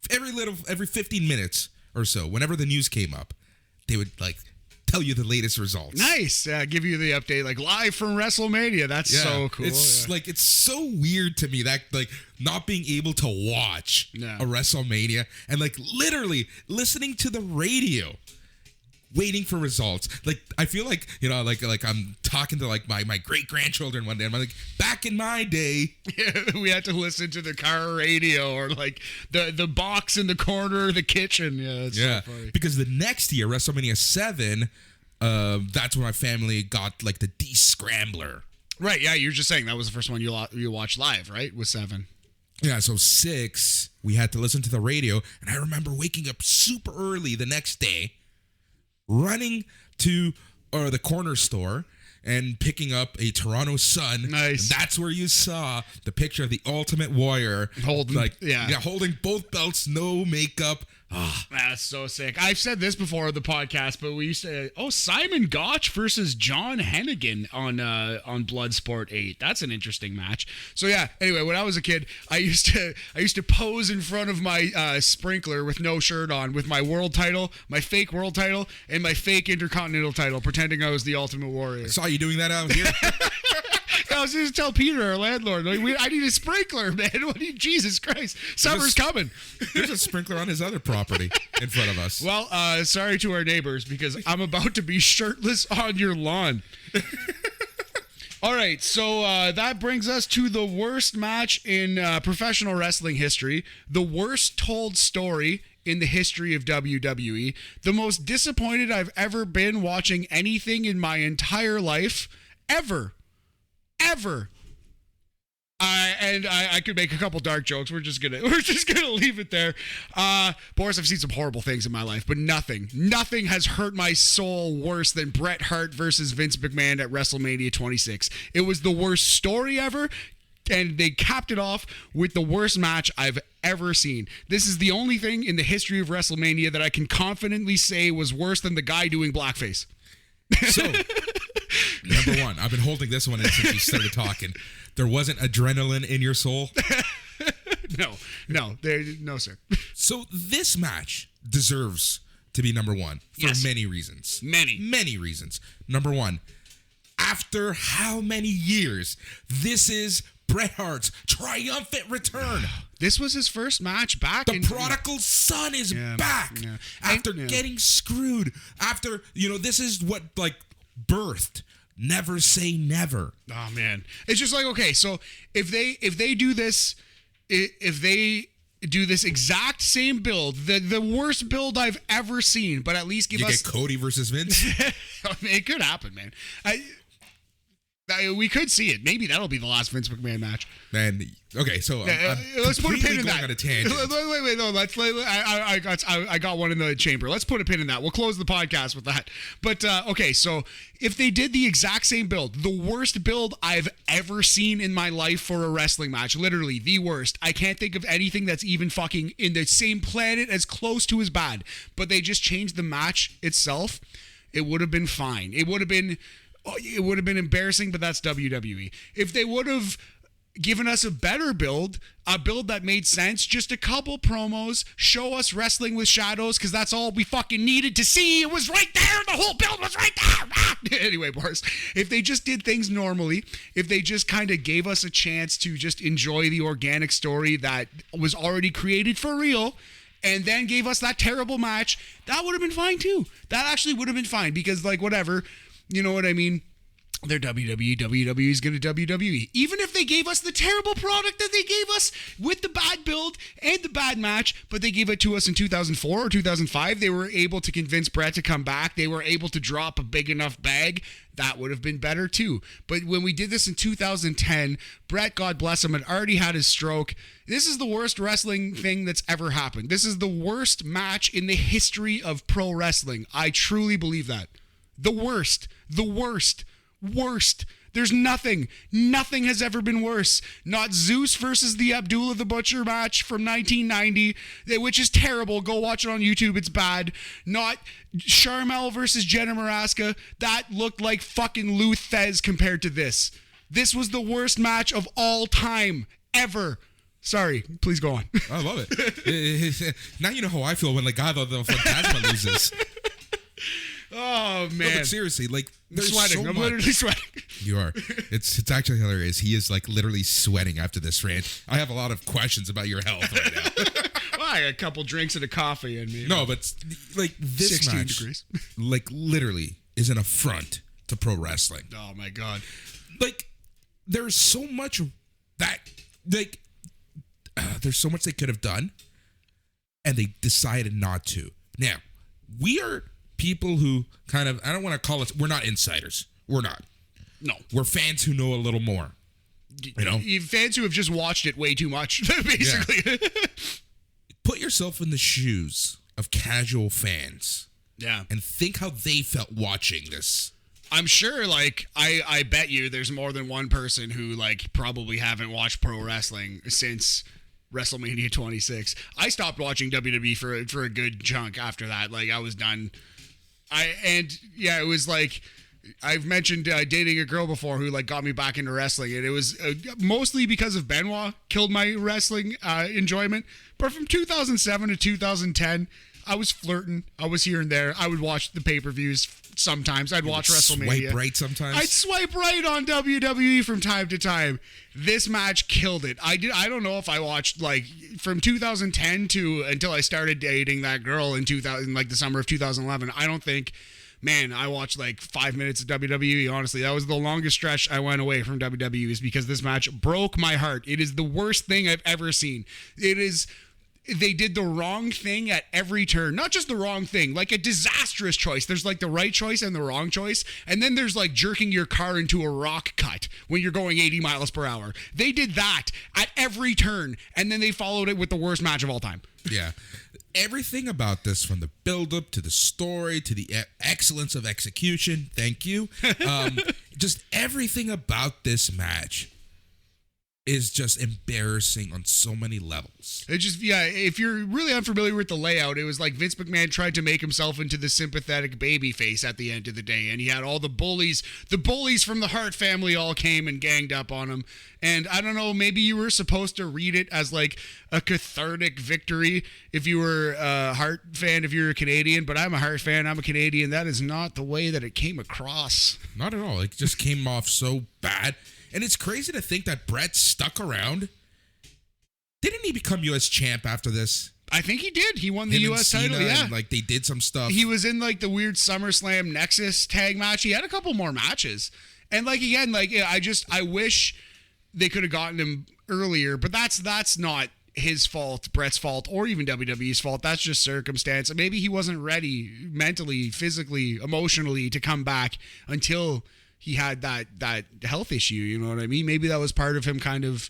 15 minutes or so, whenever the news came up, they would like tell you the latest results. Nice. Give you the update, like live from WrestleMania. That's so cool. It's like, it's so weird to me that like not being able to watch a WrestleMania and like literally listening to the radio, waiting for results. Like, I feel like, you know, like I'm talking to like my great grandchildren one day. I'm like, back in my day, we had to listen to the car radio or like the box in the corner of the kitchen. Yeah, it's so funny. Because the next year, WrestleMania 7, that's when my family got like the D-Scrambler. Right. Yeah, you're just saying that was the first one you watched live, right? Was 7. Yeah, so 6, we had to listen to the radio, and I remember waking up super early the next day, running to the corner store and picking up a Toronto Sun. Nice. And that's where you saw the picture of the Ultimate Warrior holding both belts, no makeup. Oh. That's so sick. I've said this before on the podcast, but we used to Simon Gotch versus John Hennigan on Bloodsport 8. That's an interesting match. So yeah, anyway, when I was a kid, I used to pose in front of my sprinkler with no shirt on, with my world title, my fake world title, and my fake Intercontinental title, pretending I was the Ultimate Warrior. I saw you doing that out here. I was just tell Peter, our landlord, like, I need a sprinkler, man. Jesus Christ, summer's coming. There's a sprinkler on his other property in front of us. Well, sorry to our neighbors, because I'm about to be shirtless on your lawn. All right, so that brings us to the worst match in professional wrestling history, the worst told story in the history of WWE, the most disappointed I've ever been watching anything in my entire life, ever. I could make a couple dark jokes. We're just gonna leave it there. Boris, I've seen some horrible things in my life, but nothing has hurt my soul worse than Bret Hart versus Vince McMahon at WrestleMania 26. It was the worst story ever, and they capped it off with the worst match I've ever seen. This is the only thing in the history of WrestleMania that I can confidently say was worse than the guy doing blackface. So, number one, I've been holding this one in since you started talking. There wasn't adrenaline in your soul? No, sir. So this match deserves to be number one for many reasons. Many reasons. Number one, after how many years? This is Bret Hart's triumphant return. This was his first match back. The prodigal son is back after getting screwed. After, this is what like birthed Never Say Never. Oh man, it's just like, okay, so if they do this, if they do this exact same build, the worst build I've ever seen, but at least give us get Cody versus Vince. I mean, it could happen, man. We could see it. Maybe that'll be the last Vince McMahon match. And okay, so let's put a pin in going that. On a tangent. Wait, no. I got one in the chamber. Let's put a pin in that. We'll close the podcast with that. But okay, so if they did the exact same build, the worst build I've ever seen in my life for a wrestling match, literally the worst. I can't think of anything that's even fucking in the same planet as close to as bad. But they just changed the match itself. It would have been fine. It would have been embarrassing, but that's WWE. If they would have given us a better build, a build that made sense, just a couple promos, show us wrestling with shadows, because that's all we fucking needed to see. It was right there. The whole build was right there. Anyway, Boris, if they just did things normally, if they just kind of gave us a chance to just enjoy the organic story that was already created for real, and then gave us that terrible match, that would have been fine too. That actually would have been fine, because like whatever, you know what I mean? They're WWE. WWE's good at WWE. Even if they gave us the terrible product that they gave us with the bad build and the bad match, but they gave it to us in 2004 or 2005, they were able to convince Brett to come back. They were able to drop a big enough bag. That would have been better too. But when we did this in 2010, Brett, God bless him, had already had his stroke. This is the worst wrestling thing that's ever happened. This is the worst match in the history of pro wrestling. I truly believe that. The worst. There's nothing has ever been worse. Not Zeus versus the Abdullah the Butcher match from 1990, which is terrible. Go watch it on YouTube. It's bad. Not Sharmell versus Jenna Maraska. That looked like fucking Lou Thez compared to this. This was the worst match of all time, ever. Sorry, please go on. I love it. Now you know how I feel when Legado del Fantasma loses. Oh man! No, but seriously, like there's sweating. so I'm much. literally sweating. You are. It's actually hilarious. He is like literally sweating after this rant. I have a lot of questions about your health right now. Well, I got a couple drinks and a coffee in me. No, but like this 16 match, degrees. like literally, is an affront to pro wrestling. Oh my god! Like there's so much that like there's so much they could have done, and they decided not to. Now we are people who kind of, I don't want to call us, we're not insiders. We're not. No. We're fans who know a little more. You know? Fans who have just watched it way too much, basically. Yeah. Put yourself in the shoes of casual fans. Yeah. And think how they felt watching this. I'm sure, like, I bet you there's more than one person who, like, probably haven't watched pro wrestling since WrestleMania 26. I stopped watching WWE for a good chunk after that. Like, I was done. It was like, I've mentioned dating a girl before who like got me back into wrestling, and it was mostly because of Benoit killed my wrestling enjoyment. But from 2007 to 2010, I was flirting. I was here and there. I would watch the pay-per-views sometimes. I'd watch WrestleMania. Swipe right sometimes. I'd swipe right on WWE from time to time. This match killed it. I don't know if I watched like from 2010 to until I started dating that girl in 2000, like the summer of 2011. I don't think, man, I watched like 5 minutes of WWE. Honestly, that was the longest stretch I went away from WWE, is because this match broke my heart. It is the worst thing I've ever seen. It is. They did the wrong thing at every turn. Not just the wrong thing, like a disastrous choice. There's like the right choice and the wrong choice. And then there's like jerking your car into a rock cut when you're going 80 miles per hour. They did that at every turn. And then they followed it with the worst match of all time. Yeah. Everything about this, from the build-up to the story to the excellence of execution. Thank you. Just everything about this match is just embarrassing on so many levels. It just, yeah, if you're really unfamiliar with the layout, it was like Vince McMahon tried to make himself into the sympathetic baby face at the end of the day, and he had all the bullies from the Hart family all came and ganged up on him. And I don't know, maybe you were supposed to read it as like a cathartic victory if you were a Hart fan, if you're a Canadian, but I'm a Hart fan, I'm a Canadian. That is not the way that it came across. Not at all. It just came off so bad. And it's crazy to think that Brett stuck around. Didn't he become U.S. champ after this? I think he did. He won the U.S. title, yeah. And, like, they did some stuff. He was in, like, the weird SummerSlam Nexus tag match. He had a couple more matches. And, like, again, like, I wish they could have gotten him earlier, but that's not his fault, Brett's fault, or even WWE's fault. That's just circumstance. Maybe he wasn't ready mentally, physically, emotionally to come back until he had that health issue. You know what I mean? Maybe that was part of him kind of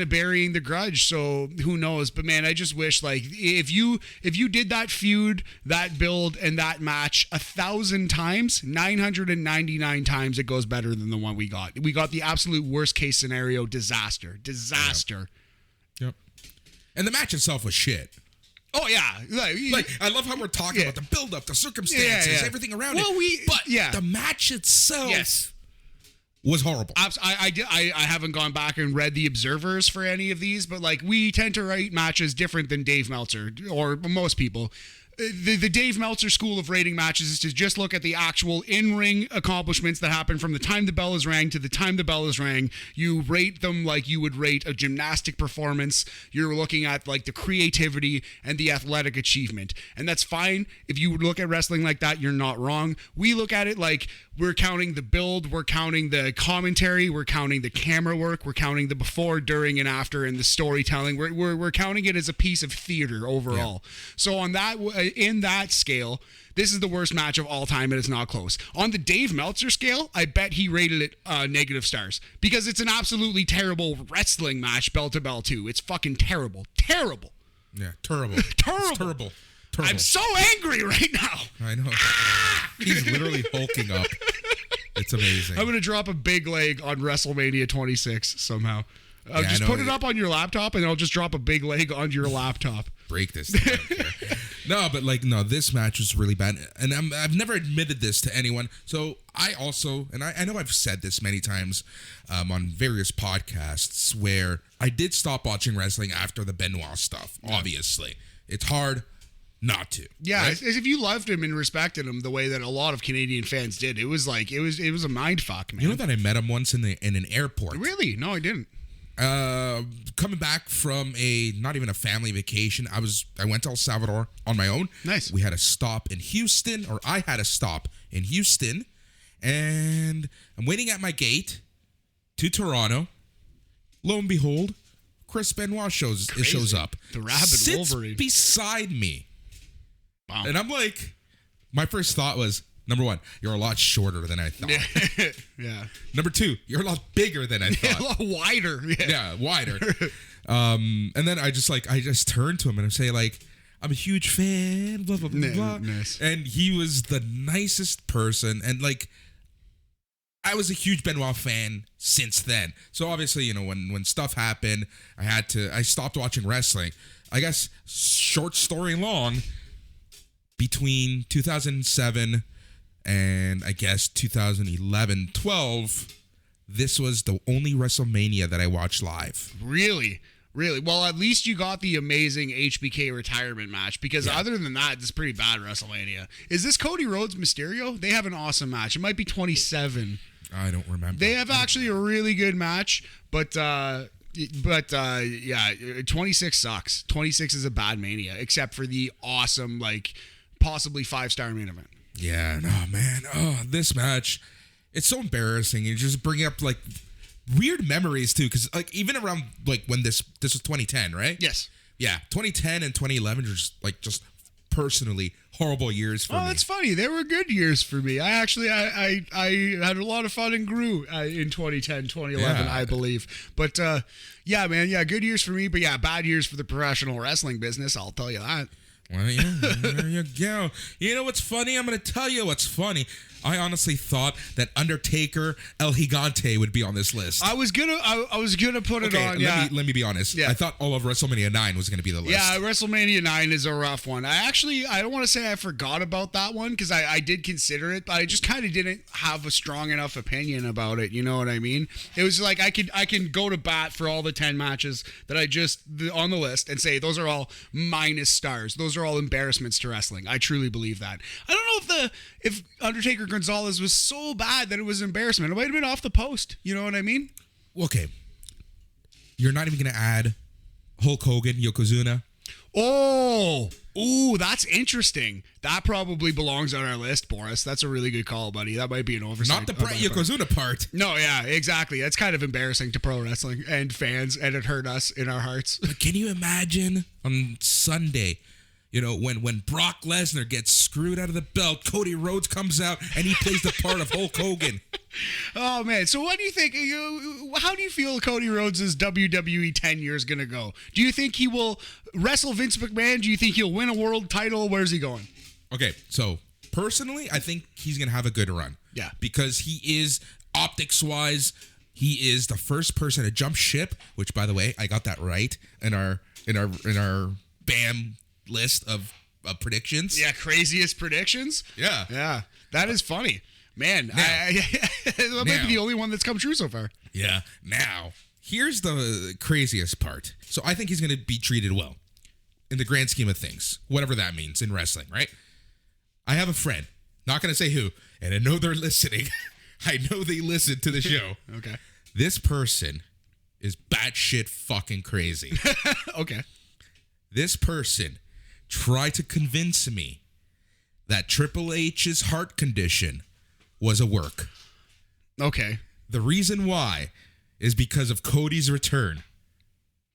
burying the grudge. So who knows? But man, I just wish, like, if you did that feud, that build, and that match 1,000 times, 999 times it goes better than the one we got. We got the absolute worst case scenario disaster. Yep. And the match itself was shit. Oh yeah, like I love how we're talking about the build-up, the circumstances, everything around it. But the match itself was horrible. I haven't gone back and read the observers for any of these, but like we tend to write matches different than Dave Meltzer or most people. The Dave Meltzer school of rating matches is to just look at the actual in-ring accomplishments that happen from the time the bell is rang to the time the bell is rang. You rate them like you would rate a gymnastic performance. You're looking at like the creativity and the athletic achievement. And that's fine. If you would look at wrestling like that, you're not wrong. We look at it like we're counting the build, we're counting the commentary, we're counting the camera work, we're counting the before, during, and after, and the storytelling. We're counting it as a piece of theater overall. Yeah. So on that, in that scale, this is the worst match of all time, and it's not close. On the Dave Meltzer scale, I bet he rated it negative stars because it's an absolutely terrible wrestling match, bell to bell too. It's fucking terrible. Yeah, terrible. Terrible. I'm so angry right now. I know. He's literally hulking up. It's amazing. I'm going to drop a big leg on WrestleMania 26 somehow. I'll just put it up on your laptop, and I'll just drop a big leg on your laptop. Break this thing. No, this match was really bad. And I've never admitted this to anyone. So I also, and I know I've said this many times on various podcasts, where I did stop watching wrestling after the Benoit stuff, obviously. It's hard not to. Yeah, right? As if you loved him and respected him the way that a lot of Canadian fans did. It was like, it was a mind fuck, man. You know that I met him once in an airport? Really? No, I didn't. Coming back from not even a family vacation. I went to El Salvador on my own. Nice. We had a stop in Houston, or I had a stop in Houston, and I'm waiting at my gate to Toronto. Lo and behold, Chris Benoit shows up. The rabid sits Wolverine beside me. Wow. And I'm like, my first thought was, number one, you're a lot shorter than I thought. Yeah. Number two, you're a lot bigger than I thought. A lot wider. Yeah, wider. And then I just turned to him and I say, like, I'm a huge fan, blah, blah, blah, blah. Nice. And he was the nicest person. And, like, I was a huge Benoit fan since then. So, obviously, when stuff happened, I stopped watching wrestling. I guess, short story long, between 2007 and I guess 2011-12, this was the only WrestleMania that I watched live. Really? Well, at least you got the amazing HBK retirement match, because other than that, it's pretty bad WrestleMania. Is this Cody Rhodes Mysterio? They have an awesome match. It might be 27. I don't remember. They have actually a really good match, but 26 sucks. 26 is a bad Mania, except for the awesome, like, possibly 5-star main event. Yeah, no, man. Oh, this match, it's so embarrassing. You just bring up, like, weird memories, too, because, like, even around, like, when this was 2010, right? Yes. Yeah, 2010 and 2011 are just personally horrible years for me. Oh, that's funny. They were good years for me. I actually, I had a lot of fun and grew in 2010, 2011, I believe. But, yeah, man, good years for me, but, bad years for the professional wrestling business, I'll tell you that. Well, yeah, there you go. You know what's funny? I'm going to tell you what's funny. I honestly thought that Undertaker El Gigante would be on this list. I was gonna put it on. Let me be honest. Yeah. I thought all of WrestleMania 9 was going to be the list. Yeah, WrestleMania 9 is a rough one. I don't want to say I forgot about that one, because I did consider it, but I just kind of didn't have a strong enough opinion about it. You know what I mean? It was like I can go to bat for all the 10 matches that I just on the list and say those are all minus stars. Those are all embarrassments to wrestling. I truly believe that. I don't know if Undertaker Gonzalez was so bad that it was embarrassment. It might have been off the post. You know what I mean? Okay. You're not even going to add Hulk Hogan, Yokozuna? Oh, that's interesting. That probably belongs on our list, Boris. That's a really good call, buddy. That might be an oversight. Not the Brett Yokozuna part. No, yeah, exactly. That's kind of embarrassing to pro wrestling and fans, and it hurt us in our hearts. But can you imagine on Sunday, when Brock Lesnar gets screwed out of the belt, Cody Rhodes comes out and he plays the part of Hulk Hogan. Oh man! So what do you think? How do you feel Cody Rhodes' WWE tenure is going to go? Do you think he will wrestle Vince McMahon? Do you think he'll win a world title? Where's he going? Okay, so personally, I think he's gonna have a good run. Yeah, because he is optics-wise, he is the first person to jump ship. Which, by the way, I got that right in our BAM list of predictions. Yeah, craziest predictions. Yeah, that is funny. Man, Now, that might be the only one that's come true so far. Yeah. Now, here's the craziest part. So I think he's going to be treated well in the grand scheme of things, whatever that means in wrestling, right? I have a friend, not going to say who, and I know they're listening. I know they listen to the show. Okay. This person is batshit fucking crazy. Okay. This person tried to convince me that Triple H's heart condition was a work. Okay. The reason why is because of Cody's return.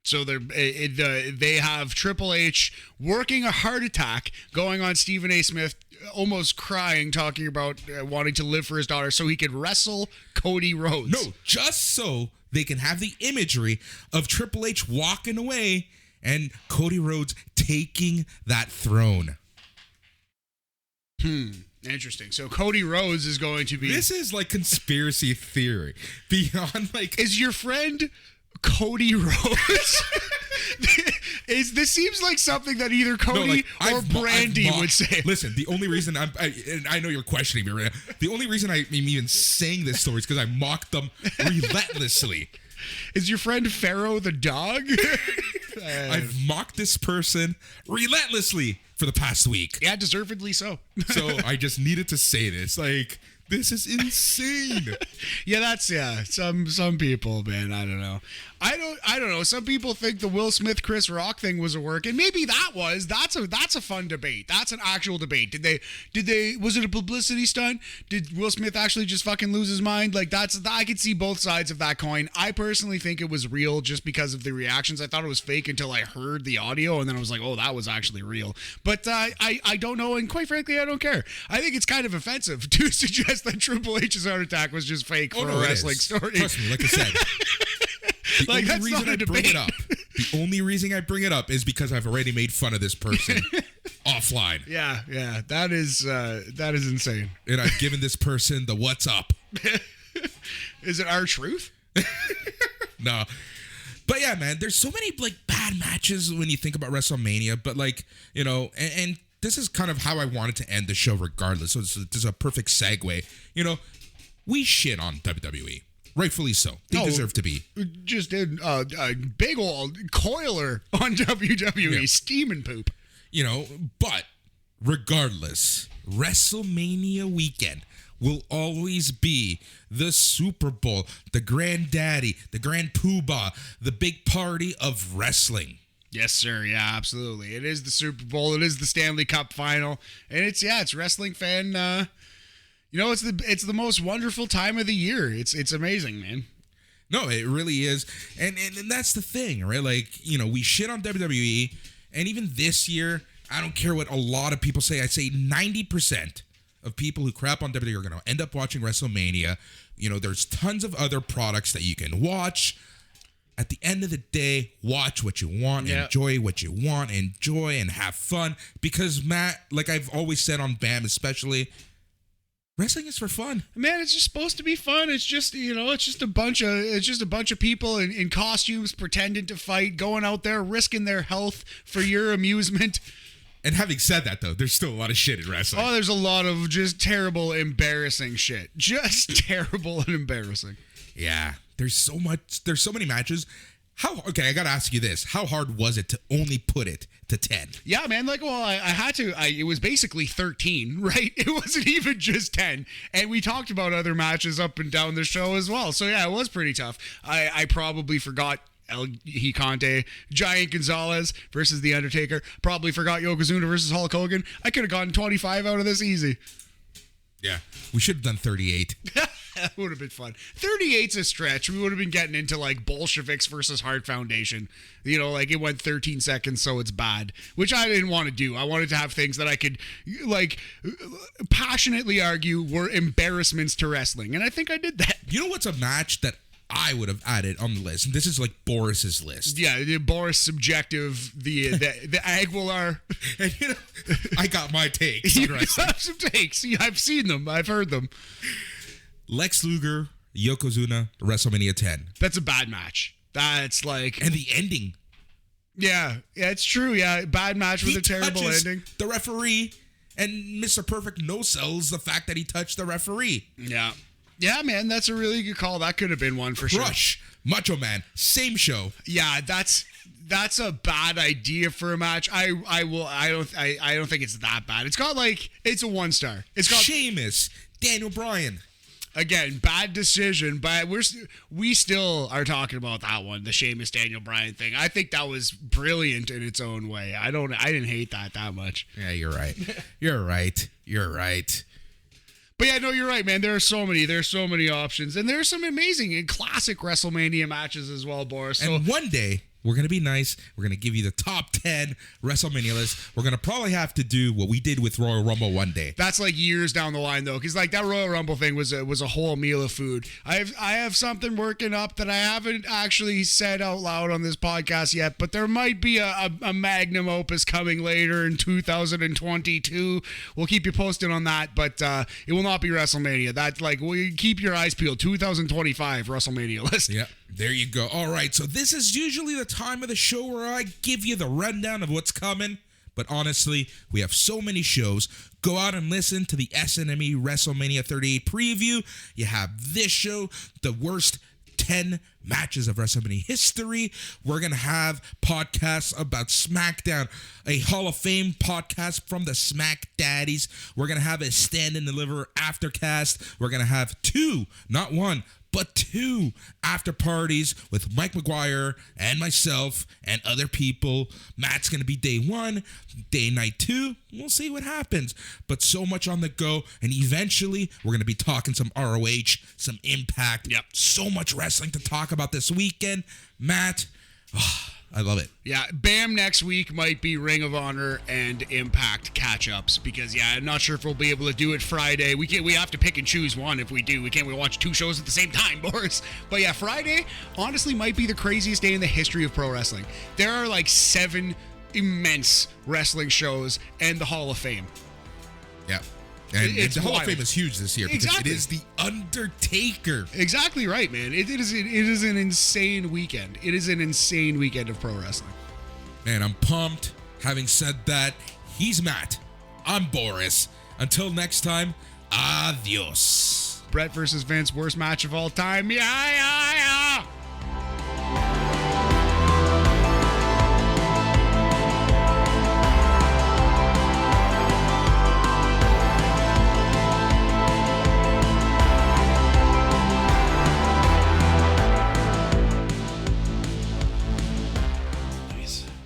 So they have Triple H working a heart attack, going on Stephen A. Smith, almost crying, talking about wanting to live for his daughter so he could wrestle Cody Rhodes. No, just so they can have the imagery of Triple H walking away and Cody Rhodes taking that throne. Interesting. So Cody Rhodes is going to be... This is like conspiracy theory. Beyond like... Is your friend Cody Rhodes? This seems like something that either Cody or Brandy would say. Listen, the only reason and I know you're questioning me right now. The only reason I'm even saying this story is because I mocked them relentlessly. Is your friend Pharaoh the dog? I've mocked this person relentlessly for the past week. Yeah, deservedly so. So I just needed to say this. Like, this is insane. Some people, man, I don't know. I don't know. Some people think the Will Smith Chris Rock thing was a work, and maybe that's a fun debate. That's an actual debate. Did they was it a publicity stunt? Did Will Smith actually just fucking lose his mind? Like I could see both sides of that coin. I personally think it was real just because of the reactions. I thought it was fake until I heard the audio, and then I was like, oh, that was actually real. But I don't know, and quite frankly, I don't care. I think it's kind of offensive to suggest that Triple H's heart attack was just fake for a wrestling story. Trust me, like I said. The only reason I bring it up, the only reason I bring it up is because I've already made fun of this person offline. Yeah, that is insane. And I've given this person the what's up. Is it our truth? No. But yeah, man, there's so many like bad matches when you think about WrestleMania, but like, you know, and this is kind of how I wanted to end the show regardless. So this is a perfect segue. You know, we shit on WWE. Rightfully so. They deserve to be. Just did a big old coiler on WWE, steaming poop. You know, but regardless, WrestleMania weekend will always be the Super Bowl, the granddaddy, the grand poobah, the big party of wrestling. Yes, sir. Yeah, absolutely. It is the Super Bowl. It is the Stanley Cup final. And it's wrestling fan... you know, it's the most wonderful time of the year. It's amazing, man. No, it really is. And that's the thing, right? Like, you know, we shit on WWE, and even this year, I don't care what a lot of people say. I say 90% of people who crap on WWE are going to end up watching WrestleMania. You know, there's tons of other products that you can watch. At the end of the day, watch what you want, enjoy what you want, enjoy and have fun. Because, Matt, like I've always said on BAM especially, wrestling is for fun. Man, it's just supposed to be fun. It's just, you know, it's just a bunch of people in costumes pretending to fight, going out there, risking their health for your amusement. And having said that, though, there's still a lot of shit in wrestling. Oh, there's a lot of just terrible, embarrassing shit. Just terrible and embarrassing. Yeah, there's so many matches. Okay, I gotta ask you this. How hard was it to only put it to 10? Yeah, man, like, well, I had to, it was basically 13, right? It wasn't even just 10. And we talked about other matches up and down the show as well. So yeah, it was pretty tough. I probably forgot El Hicante, Giant Gonzalez versus The Undertaker. Probably forgot Yokozuna versus Hulk Hogan. I could have gotten 25 out of this easy. Yeah, we should have done 38. That would have been fun. 38's a stretch. We would have been getting into like Bolsheviks versus Heart Foundation. You know, like it went 13 seconds, so it's bad, which I didn't want to do. I wanted to have things that I could like passionately argue were embarrassments to wrestling, and I think I did that. You know what's a match that I would have added on the list? And this is like Boris's list. Yeah, the Boris subjective, the Aguilar. And you know, I got my takes on You wrestling. have some takes. I've seen them. I've heard them. Lex Luger, Yokozuna, WrestleMania 10. That's a bad match. That's like, And the ending. yeah, it's true. Yeah, bad match with He a terrible touches ending. the referee, and Mr. Perfect no-sells the fact that he touched the referee. Yeah. Yeah, man, that's a really good call. That could have been one for sure. Rush, Macho Man, same show. Yeah, that's a bad idea for a match. I don't think it's that bad. It's got like, it's a 1-star. It's got, Sheamus, Daniel Bryan. again, bad decision, but we still are talking about that one, the Sheamus Daniel Bryan thing. I think that was brilliant in its own way. I didn't hate that much. Yeah, you're right. You're right. You're right. But yeah, no, you're right, man. There's so many options, and there's some amazing and classic WrestleMania matches as well, Boris. So And one day, we're going to be nice. We're going to give you the top 10 WrestleMania list. We're going to probably have to do what we did with Royal Rumble one day. that's like years down the line, though, because like that Royal Rumble thing was a whole meal of food. I have something working up that I haven't actually said out loud on this podcast yet, but there might be a magnum opus coming later in 2022. We'll keep you posted on that, but it will not be WrestleMania. That's like, we keep your eyes peeled. 2025 WrestleMania list. Yeah, there you go. All right, so this is usually the time of the show where I give you the rundown of what's coming. But honestly, we have so many shows. Go out and listen to the SNME WrestleMania 38 preview. You have this show, the worst 10 matches of WrestleMania history. We're going to have podcasts about SmackDown, a Hall of Fame podcast from the Smack Daddies. We're going to have a Stand and Deliver aftercast. We're going to have 2, not 1, but 2 after parties with Mike McGuire and myself and other people. Matt's going to be day 1, night 2. We'll see what happens. But so much on the go. And eventually, we're going to be talking some ROH, some Impact. Yep. So much wrestling to talk about this weekend. Matt, I love it. Yeah, BAM next week might be Ring of Honor and Impact catch-ups because, yeah, I'm not sure if we'll be able to do it Friday. We have to pick and choose one if we do. We can't watch 2 shows at the same time, Boris. But yeah, Friday honestly might be the craziest day in the history of pro wrestling. There are like 7 immense wrestling shows and the Hall of Fame. Yeah. And It's the Hall of wild. Fame is huge this year because Exactly. it is the Undertaker. Exactly right, man. It is an insane weekend. It is an insane weekend of pro wrestling. Man, I'm pumped. Having said that, he's Matt. I'm Boris. Until next time, adios. Brett versus Vince, worst match of all time. Yeah.